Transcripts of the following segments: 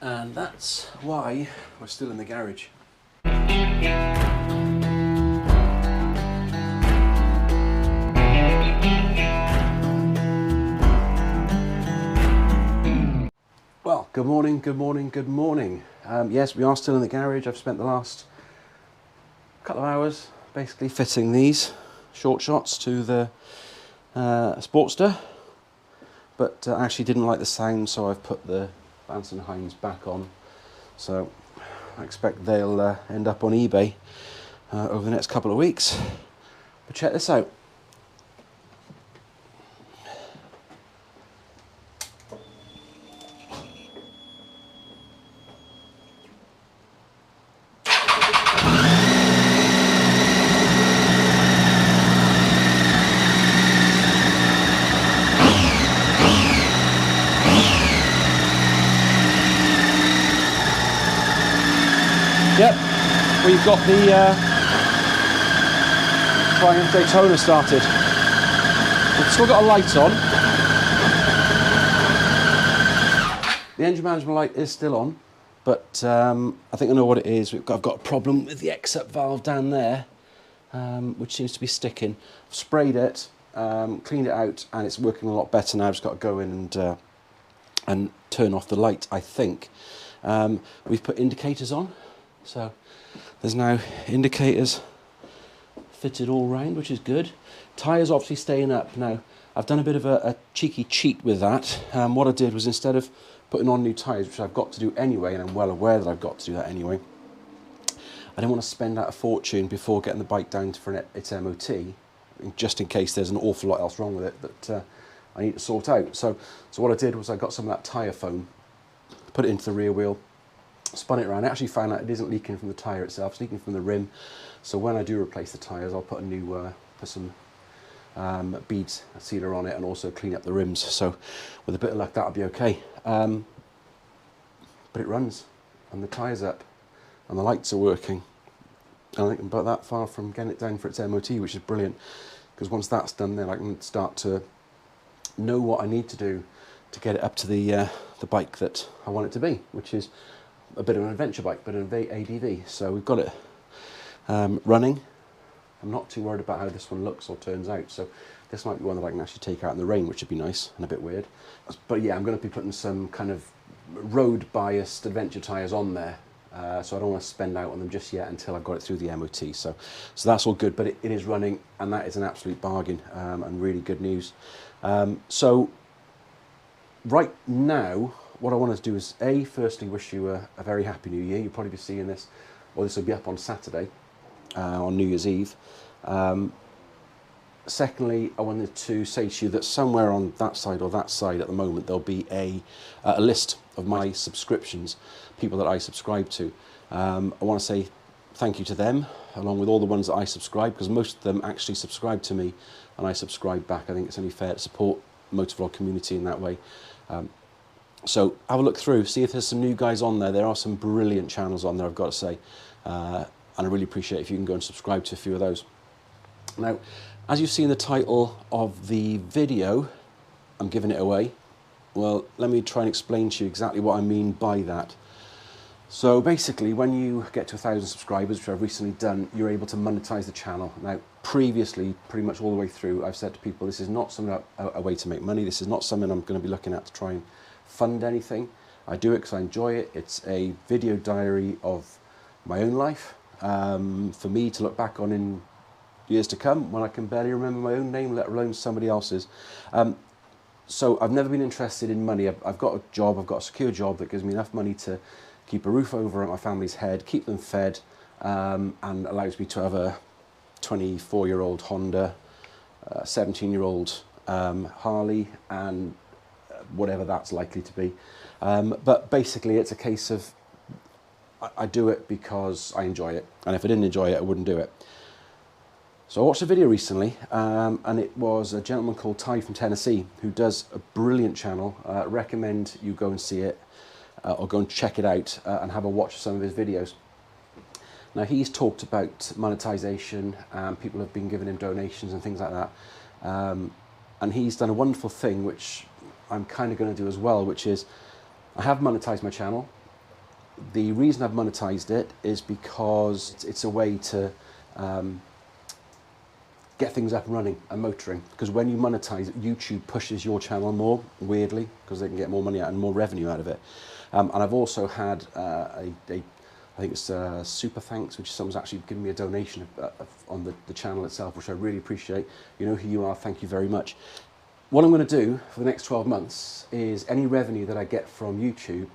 And that's why we're still in the garage. Well, good morning, good morning, good morning. Yes, we are still in the garage. I've spent the last couple of hours basically fitting these short shots to the Sportster, but I actually didn't like the sound, so I've put the Vance & Hines back on. So I expect they'll end up on eBay over the next couple of weeks. But check this out. Yep, we've got the Triumph Daytona started. We've still got a light on. The engine management light is still on, but I think I know what it is. I've got a problem with the exit valve down there, which seems to be sticking. I've sprayed it, cleaned it out, and it's working a lot better now. I've just got to go in and turn off the light, I think. We've put indicators on. So there's now indicators fitted all round, which is good. Tyres obviously staying up. Now, I've done a bit of a cheeky cheat with that. What I did was, instead of putting on new tyres, which I've got to do anyway, and I'm well aware that I've got to do that anyway, I didn't want to spend out a fortune before getting the bike down for its MOT, just in case there's an awful lot else wrong with it that I need to sort out. So what I did was I got some of that tyre foam, put it into the rear wheel, spun it around. I actually found out it isn't leaking from the tyre itself, it's leaking from the rim. So when I do replace the tyres, I'll put a new, put some beads sealer on it, and also clean up the rims. So with a bit of luck, that'll be okay. But it runs, and the tyre's up, and the lights are working. And I think I'm about that far from getting it down for its MOT, which is brilliant, because once that's done, then I can start to know what I need to do to get it up to the bike that I want it to be, which is a bit of an adventure bike, but an ADV. So we've got it running. I'm not too worried about how this one looks or turns out. So this might be one that I can actually take out in the rain, which would be nice and a bit weird. But yeah, I'm going to be putting some kind of road biased adventure tyres on there. So I don't want to spend out on them just yet until I've got it through the MOT. So that's all good, but it is running, and that is an absolute bargain, and really good news. So right now, what I want to do is, firstly, wish you a very happy new year. You'll probably be seeing this, or this will be up on Saturday, on New Year's Eve. Secondly, I wanted to say to you that somewhere on that side or that side at the moment, there'll be a list of my subscriptions, people that I subscribe to. I want to say thank you to them, along with all the ones that I subscribe, because most of them actually subscribe to me, and I subscribe back. I think it's only fair to support the motorvlog community in that way. So have a look through, see if there's some new guys on there. There are some brilliant channels on there, I've got to say. And I really appreciate it if you can go and subscribe to a few of those. Now, as you see in the title of the video, I'm giving it away. Well, let me try and explain to you exactly what I mean by that. So basically, when you get to 1,000 subscribers, which I've recently done, you're able to monetize the channel. Now, previously, pretty much all the way through, I've said to people, this is not something a way to make money. This is not something I'm going to be looking at to try and fund anything. I do it because I enjoy it. It's a video diary of my own life, for me to look back on in years to come, when I can barely remember my own name, let alone somebody else's. So I've never been interested in money. I've got a job, I've got a secure job that gives me enough money to keep a roof over my family's head, keep them fed, and allows me to have a 24-year-old Honda, 17-year-old Harley, and whatever that's likely to be. But basically, it's a case of I do it because I enjoy it, and if I didn't enjoy it, I wouldn't do it. So I watched a video recently, and it was a gentleman called Ty from Tennessee, who does a brilliant channel. Recommend you go and see it, or go and check it out, and have a watch of some of his videos. Now, he's talked about monetization, and people have been giving him donations and things like that. And he's done a wonderful thing, which I'm kind of going to do as well, which is I have monetized my channel. the reason I've monetized it is because it's a way to get things up and running and motoring. Because when you monetize, YouTube pushes your channel more, weirdly, because they can get more money out and more revenue out of it. And I've also had I think it's super thanks, which someone's actually given me a donation on the channel itself, which I really appreciate. You know who you are, thank you very much. What I'm going to do for the next 12 months is any revenue that I get from YouTube,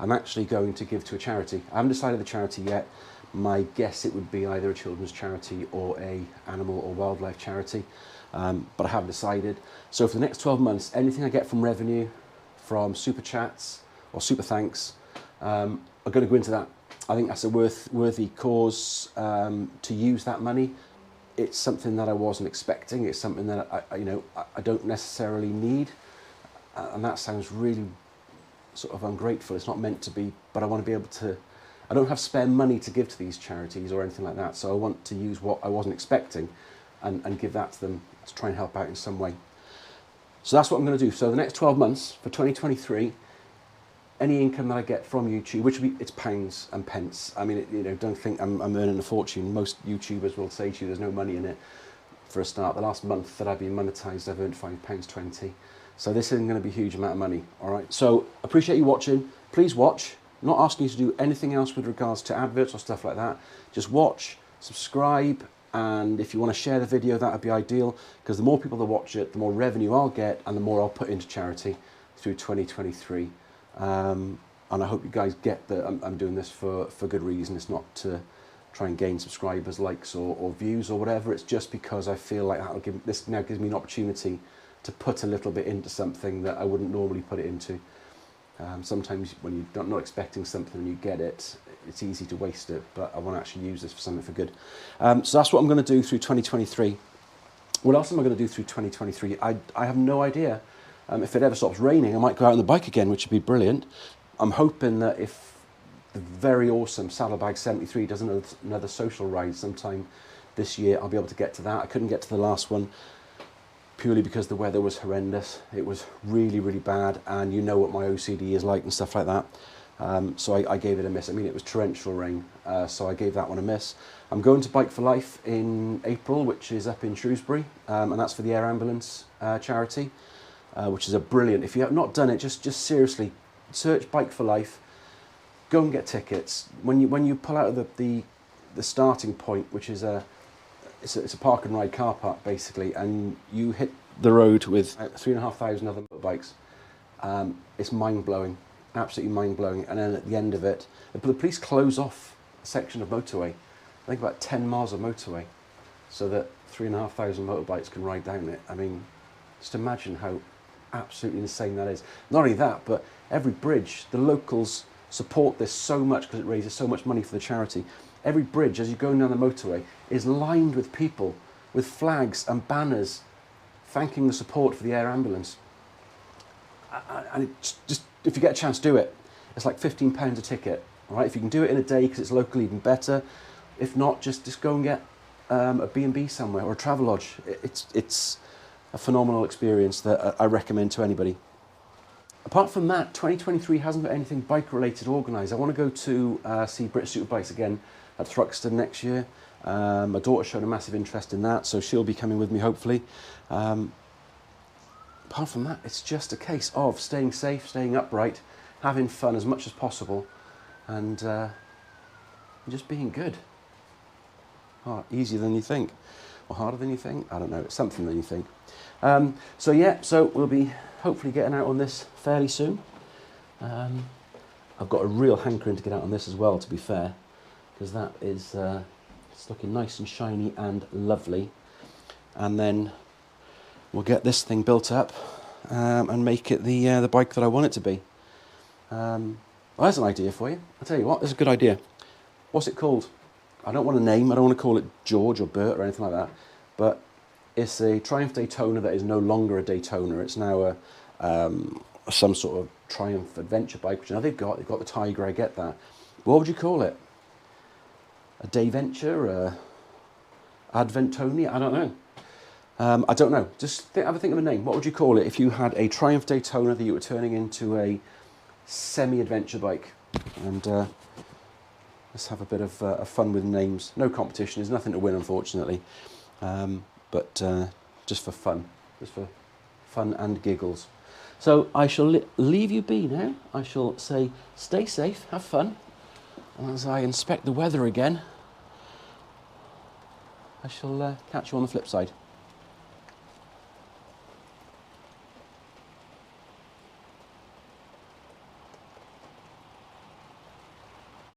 I'm actually going to give to a charity. I haven't decided the charity yet. My guess it would be either a children's charity or a animal or wildlife charity, but I haven't decided. So for the next 12 months, anything I get from revenue, from super chats or super thanks, I'm going to go into that. I think that's a worthy cause to use that money. It's something that I wasn't expecting. It's something that I don't necessarily need, and that sounds really sort of ungrateful. It's not meant to be, but I want to be able to. I don't have spare money to give to these charities or anything like that, so I want to use what I wasn't expecting and give that to them to try and help out in some way. So that's what I'm going to do. So the next 12 months for 2023. Any income that I get from YouTube, which will be, it's pounds and pence. I mean, don't think I'm earning a fortune. Most YouTubers will say to you, there's no money in it. For a start, the last month that I've been monetized, I've earned £5.20. So this isn't going to be a huge amount of money, all right? So appreciate you watching. Please watch. I'm not asking you to do anything else with regards to adverts or stuff like that. Just watch, subscribe, and if you want to share the video, that would be ideal, because the more people that watch it, the more revenue I'll get and the more I'll put into charity through 2023. And I hope you guys get that I'm doing this for good reason. It's not to try and gain subscribers, likes or views or whatever. It's just because I feel like this now gives me an opportunity to put a little bit into something that I wouldn't normally put it into. Sometimes when you're not expecting something and you get it, it's easy to waste it, but I want to actually use this for something for good. So that's what I'm going to do through 2023. What else am I going to do through 2023? I have no idea. If it ever stops raining, I might go out on the bike again, which would be brilliant. I'm hoping that if the very awesome Saddlebag 73 does another social ride sometime this year, I'll be able to get to that. I couldn't get to the last one purely because the weather was horrendous. It was really, really bad, and you know what my OCD is like and stuff like that. So I gave it a miss. I mean, it was torrential rain, so I gave that one a miss. I'm going to Bike for Life in April, which is up in Shrewsbury, and that's for the Air Ambulance charity. Which is a brilliant. If you have not done it, just seriously search Bike for Life. Go and get tickets. When you pull out of the starting point, which is it's a park and ride car park basically, and you hit the road with 3,500 other motorbikes. It's mind blowing, absolutely mind blowing. And then at the end of it, the police close off a section of motorway. I think about 10 miles of motorway, so that 3,500 motorbikes can ride down it. I mean, just imagine how absolutely insane that is. Not only that, but every bridge, the locals support this so much because it raises so much money for the charity. Every bridge, as you're going down the motorway, is lined with people with flags and banners thanking the support for the air ambulance. And it's just, if you get a chance, do it. It's like £15 a ticket. All right, if you can do it in a day because it's local, even better. If not, just go and get a B&B somewhere or a Travelodge. It's a phenomenal experience that I recommend to anybody. Apart from that, 2023 hasn't got anything bike related organised. I want to go to see British Superbikes again at Thruxton next year. My daughter showed a massive interest in that, so she'll be coming with me hopefully. Apart from that, it's just a case of staying safe, staying upright, having fun as much as possible, and just being good. Oh, easier than you think. Or harder than you think? I don't know, it's something than you think. So we'll be hopefully getting out on this fairly soon. I've got a real hankering to get out on this as well, to be fair, because that is it's looking nice and shiny and lovely. And then we'll get this thing built up and make it the bike that I want it to be. Well, there's an idea for you. I'll tell you what, there's a good idea. What's it called? I don't want a name. I don't want to call it George or Bert or anything like that. But it's a Triumph Daytona that is no longer a Daytona. It's now some sort of Triumph adventure bike, which now they've got the Tiger, I get that. What would you call it? A Dayventure? A Adventonia? I don't know. I don't know. Just have a think of a name. What would you call it if you had a Triumph Daytona that you were turning into a semi-adventure bike? And let's have a bit of fun with names. No competition, there's nothing to win, unfortunately, but just for fun, and giggles. So I shall leave you be now. I shall say stay safe, have fun, and as I inspect the weather again, I shall catch you on the flip side.